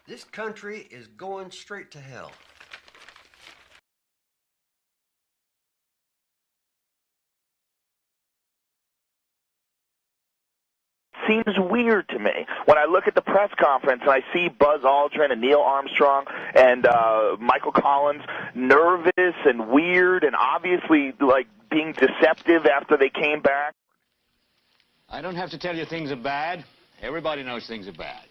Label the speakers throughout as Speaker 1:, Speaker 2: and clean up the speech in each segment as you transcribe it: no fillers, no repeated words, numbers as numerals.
Speaker 1: This country is going straight to hell.
Speaker 2: Seems weird to me when I look at the press conference and I see Buzz Aldrin and Neil Armstrong and Michael Collins nervous and weird and obviously like being deceptive after they came back.
Speaker 3: I don't have to tell you things are bad. Everybody knows things are bad.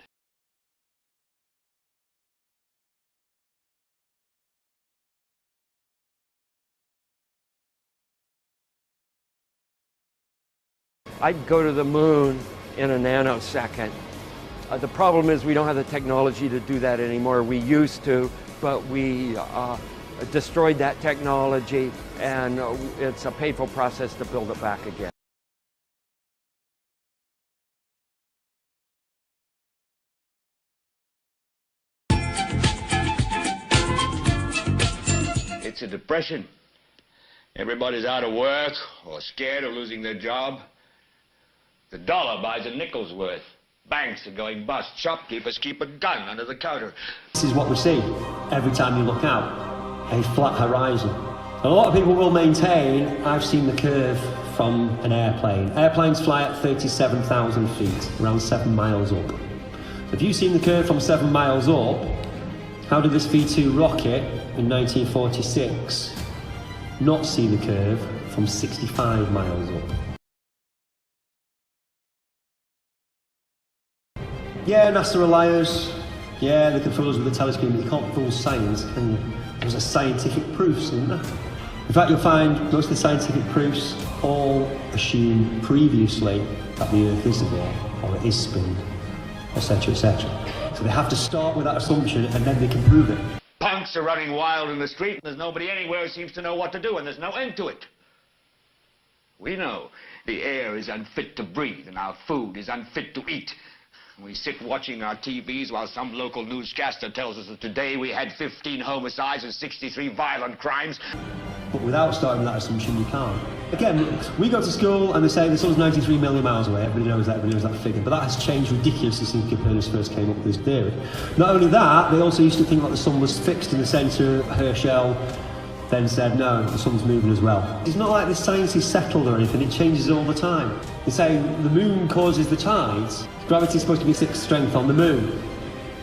Speaker 4: I'd go to the moon in a nanosecond. The problem is we don't have the technology to do that anymore. We used to, but we destroyed that technology, and it's a painful process to build it back again.
Speaker 3: It's a depression. Everybody's out of work or scared of losing their job. The dollar buys a nickel's worth. Banks are going bust. Shopkeepers keep a gun under the counter.
Speaker 5: This is what we see every time you look out, a flat horizon. A lot of people will maintain, I've seen the curve from an airplane. Airplanes fly at 37,000 feet, around 7 miles up. If you've seen the curve from 7 miles up, how did this V2 rocket in 1946 not see the curve from 65 miles up? Yeah, NASA are liars. Yeah, they can fool us with a telescope, but they can't fool science, can you? There's a scientific proofs, isn't there? In fact, you'll find most of the scientific proofs all assume previously that the Earth is there, or it is spinning, etc., etc. So they have to start with that assumption, and then they can prove it.
Speaker 3: Punks are running wild in the street, and there's nobody anywhere who seems to know what to do, and there's no end to it. We know the air is unfit to breathe, and our food is unfit to eat. We sit watching our TVs while some local newscaster tells us that today we had 15 homicides and 63 violent crimes.
Speaker 5: But without starting with that assumption, you can't. Again, we go to school and they say the sun's 93 million miles away. Everybody knows that, everybody knows that figure. But that has changed ridiculously since Copernicus first came up with this theory. Not only that, they also used to think that the sun was fixed in the centre. Herschel then said, no, the sun's moving as well. It's not like this science is settled or anything, it changes all the time. They say the moon causes the tides. Gravity is supposed to be 6th strength on the moon.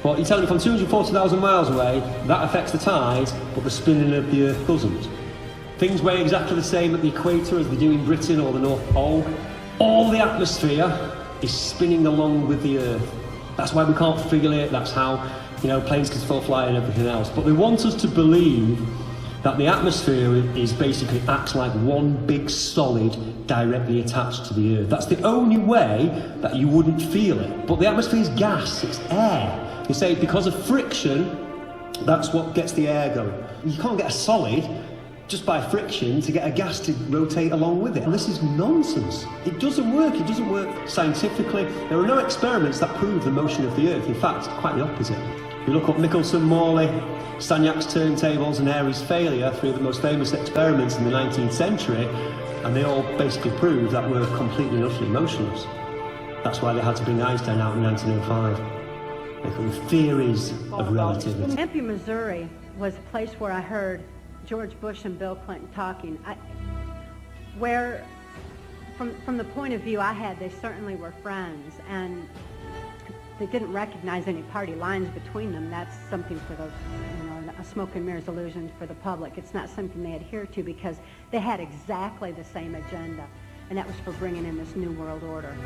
Speaker 5: But you're telling me from 240,000 miles away, that affects the tides, but the spinning of the Earth doesn't. Things weigh exactly the same at the equator as they do in Britain or the North Pole. All the atmosphere is spinning along with the Earth. That's why we can't feel it, that's how, planes can still fly and everything else. But they want us to believe that the atmosphere is basically acts like one big solid directly attached to the Earth. That's the only way that you wouldn't feel it. But the atmosphere is gas, it's air. They say because of friction, that's what gets the air going. You can't get a solid just by friction to get a gas to rotate along with it. And this is nonsense. It doesn't work scientifically. There are no experiments that prove the motion of the Earth. In fact, quite the opposite. You look up Michelson, Morley, Stagnac's turntables and Airy's failure, three of the most famous experiments in the 19th century, and they all basically prove that we're completely and utterly motionless. That's why they had to bring Einstein out in 1905. They call them theories of relativity.
Speaker 6: Tempe, Missouri was a place where I heard George Bush and Bill Clinton talking. Where, from the point of view I had, they certainly were friends, and they didn't recognize any party lines between them. That's something for the, a smoke and mirrors illusion for the public. It's not something they adhere to because they had exactly the same agenda, and that was for bringing in this new world order.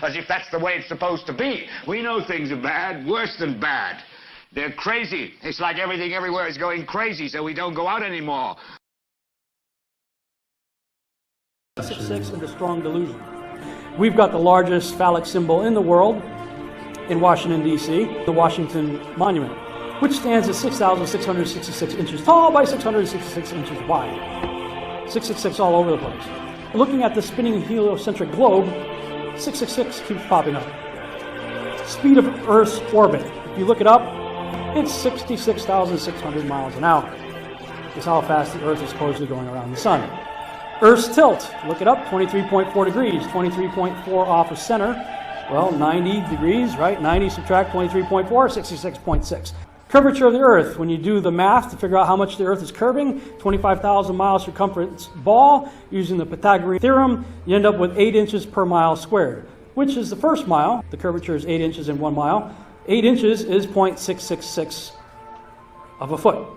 Speaker 3: As if that's the way it's supposed to be. We know things are bad, worse than bad. They're crazy. It's like everything everywhere is going crazy, so we don't go out anymore.
Speaker 7: 666 and a strong delusion. We've got the largest phallic symbol in the world in Washington, D.C., the Washington Monument, which stands at 6,666 inches tall by 666 inches wide. 666 all over the place. Looking at the spinning heliocentric globe, 666 keeps popping up. Speed of Earth's orbit. If you look it up, it's 66,600 miles an hour. Is how fast the Earth is supposedly going around the sun. Earth's tilt, look it up, 23.4 degrees, 23.4 off of center. Well, 90 degrees, right? 90 subtract 23.4, 66.6. Curvature of the Earth, when you do the math to figure out how much the Earth is curving, 25,000 miles circumference ball, using the Pythagorean theorem, you end up with 8 inches per mile squared, which is the first mile. The curvature is 8 inches in 1 mile. 8 inches is 0.666 of a foot.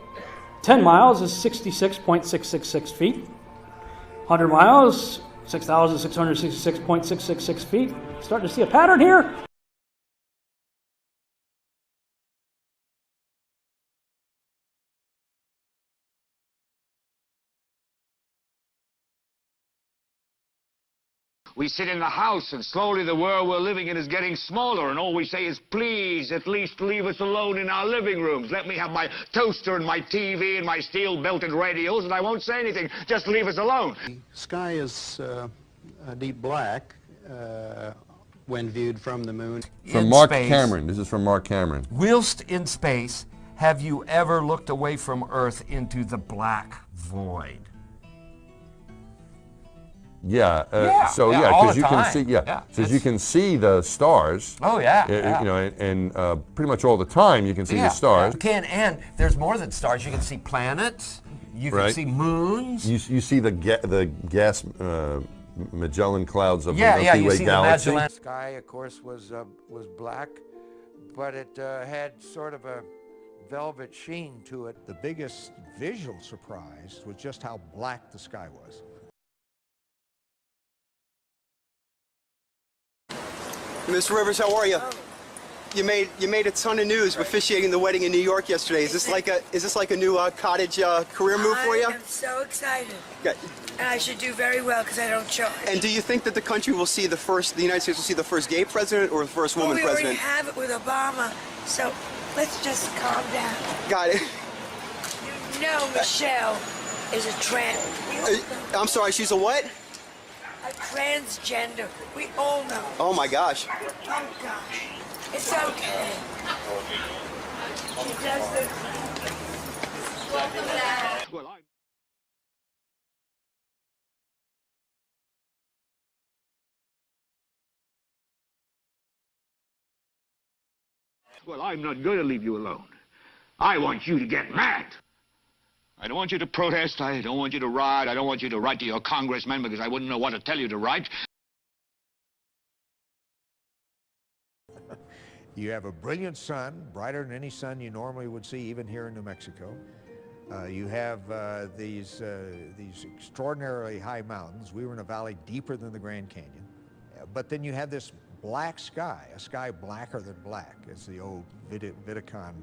Speaker 7: 10 miles is 66.666 feet. 100 miles, 6,666.666 feet. Starting to see a pattern here.
Speaker 3: We sit in the house, and slowly the world we're living in is getting smaller, and all we say is, please, at least leave us alone in our living rooms. Let me have my toaster and my TV and my steel-belted radios, and I won't say anything. Just leave us alone.
Speaker 8: The sky is a deep black when viewed from the moon.
Speaker 9: From Mark Cameron. This is from Mark Cameron.
Speaker 4: Whilst in space, have you ever looked away from Earth into the black void?
Speaker 9: Yeah. Because you can see. You can see the stars.
Speaker 4: Oh yeah.
Speaker 9: You know, and pretty much all the time you can see the stars.
Speaker 4: You can, and there's more than stars. You can see planets. You can see moons.
Speaker 9: You see the gas Magellan clouds of the
Speaker 4: you
Speaker 9: Milky Way
Speaker 4: see
Speaker 9: galaxy.
Speaker 4: The Magellan.
Speaker 10: Sky, of course, was black, but it had sort of a velvet sheen to it.
Speaker 8: The biggest visual surprise was just how black the sky was.
Speaker 11: Mr. Rivers, how are you? You made a ton of news officiating the wedding in New York yesterday. Is this like a new cottage career move for you?
Speaker 12: I am so excited.
Speaker 11: Okay.
Speaker 12: And I should do very well because I don't charge.
Speaker 11: And do you think that the country will see the United States will see the first gay president or the first woman
Speaker 12: we
Speaker 11: president?
Speaker 12: already have it with Obama, so let's just calm down.
Speaker 11: Got it.
Speaker 12: You know Michelle is a trans.
Speaker 11: I'm sorry, she's a what?
Speaker 12: A transgender. We all know.
Speaker 11: Oh my gosh.
Speaker 12: Oh gosh. It's okay. She does the...
Speaker 3: Well, I'm not going to leave you alone. I want you to get mad. I don't want you to protest. I don't want you to riot. I don't want you to write to your congressman because I wouldn't know what to tell you to write.
Speaker 10: You have a brilliant sun, brighter than any sun you normally would see, even here in New Mexico. You have these extraordinarily high mountains. We were in a valley deeper than the Grand Canyon. But then you have this black sky, a sky blacker than black, as the old Vidicon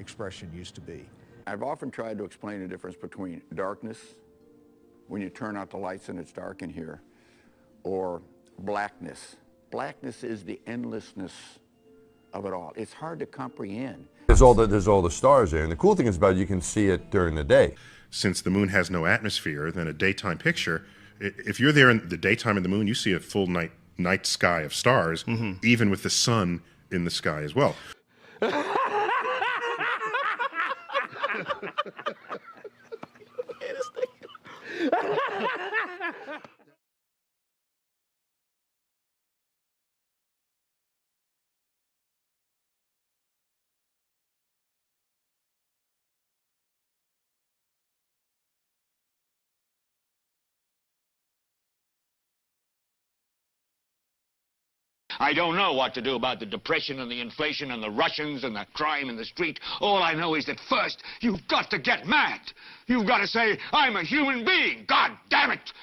Speaker 10: expression used to be.
Speaker 13: I've often tried to explain the difference between darkness, when you turn out the lights and it's dark in here, or blackness. Blackness is the endlessness of it all. It's hard to comprehend.
Speaker 9: There's all the stars there, and the cool thing is about it, you can see it during the day.
Speaker 14: Since the moon has no atmosphere, then a daytime picture, if you're there in the daytime of the moon, you see a full night sky of stars, even with the sun in the sky as well.
Speaker 3: I don't know what to do about the depression and the inflation and the Russians and the crime in the street. All I know is that first, you've got to get mad. You've got to say, I'm a human being. God damn it.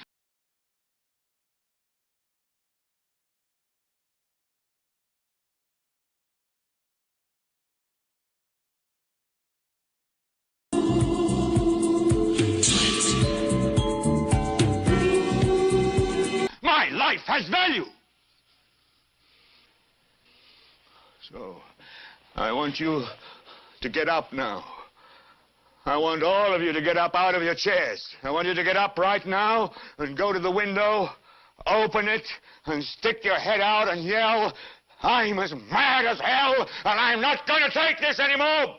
Speaker 3: My life has value. So, I want you to get up now. I want all of you to get up out of your chairs. I want you to get up right now and go to the window open it and stick your head out and yell, I'm as mad as hell, and I'm not going to take this anymore!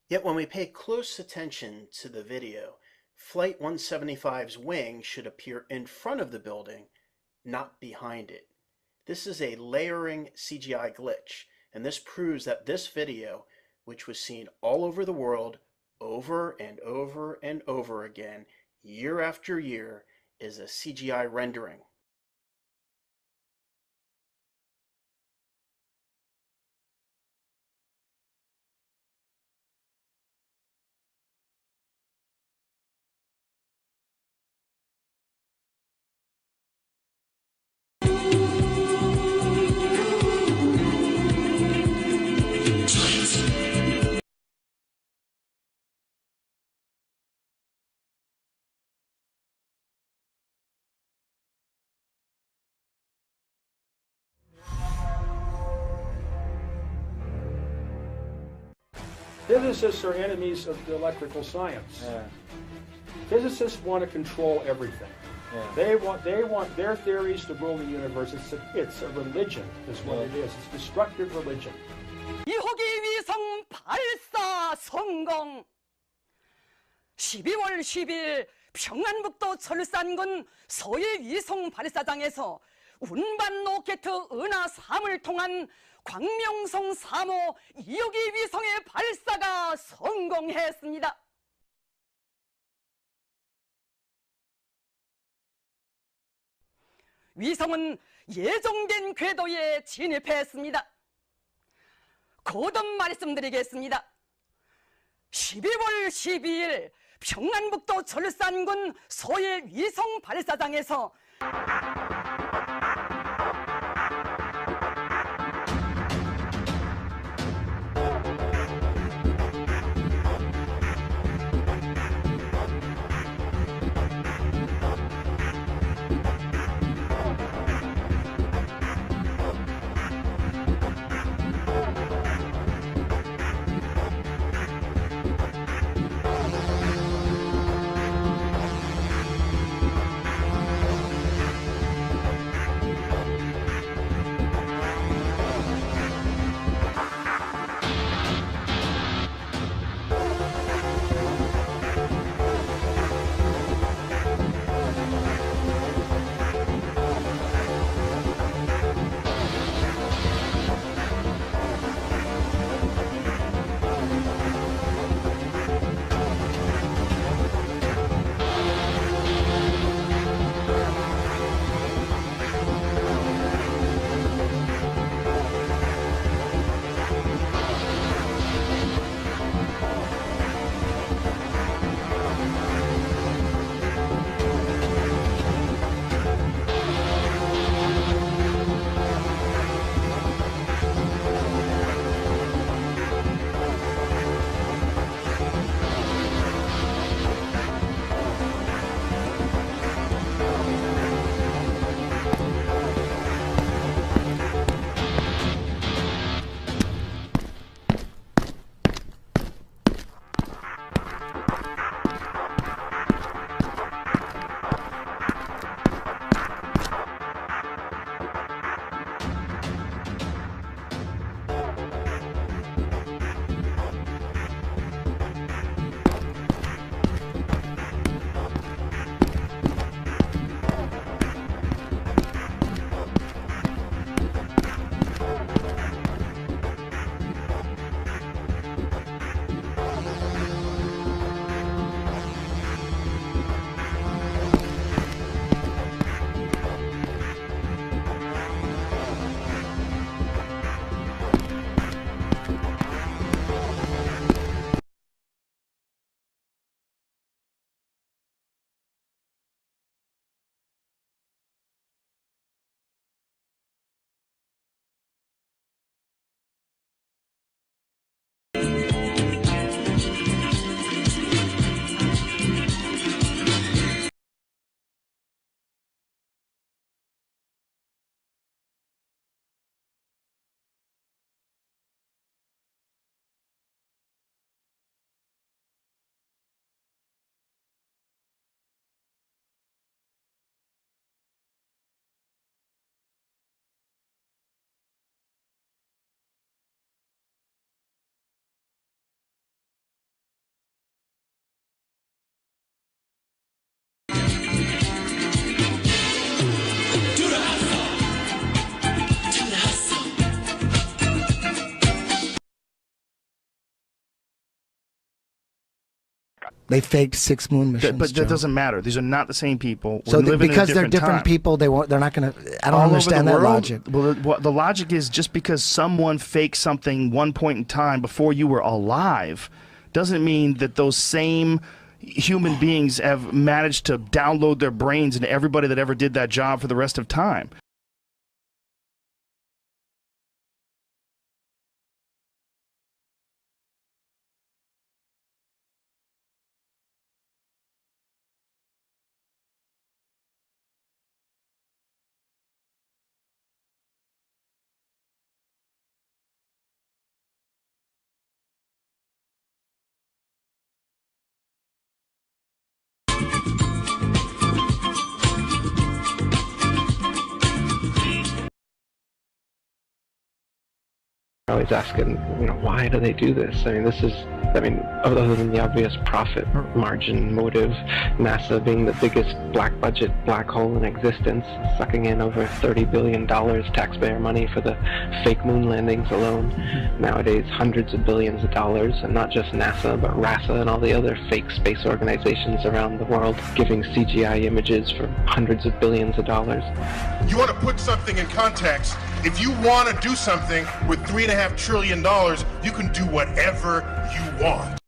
Speaker 15: Yet when we pay close attention to the video, Flight 175's wing should appear in front of the building, not behind it. This is a layering CGI glitch, and this proves that this video, which was seen all over the world, over and over and over again, year after year, is a CGI rendering.
Speaker 7: Physicists are enemies of the electrical science. Physicists want to control everything. They want their theories to rule the universe. It's a religion, is what it is. It's destructive religion.
Speaker 16: 이호기 위성 발사 성공. 12월 10일 평안북도 철산군 서해 위성 발사장에서 운반 로켓 은하 3을 통한 광명성 3호 2호기 위성의 발사가 성공했습니다. 위성은 예정된 궤도에 진입했습니다. 거듭 말씀드리겠습니다. 12월 12일 평안북도 철산군 서해 위성 발사장에서
Speaker 17: They faked 6 moon missions.
Speaker 18: But that doesn't matter. These are not the same people.
Speaker 17: So because they're different people, they're not going to. I don't understand that logic.
Speaker 18: Well, the logic is just because someone faked something one point in time before you were alive, doesn't mean that those same human beings have managed to download their brains into everybody that ever did that job for the rest of time.
Speaker 19: Always asking, why do they do this? Other than the obvious profit margin motive, NASA being the biggest black budget black hole in existence, sucking in over $30 billion taxpayer money for the fake moon landings alone. Nowadays, hundreds of billions of dollars, and not just NASA, but RASA and all the other fake space organizations around the world, giving CGI images for hundreds of billions of dollars.
Speaker 20: You want to put something in context. If you want to do something with $3.5 trillion, you can do whatever you want.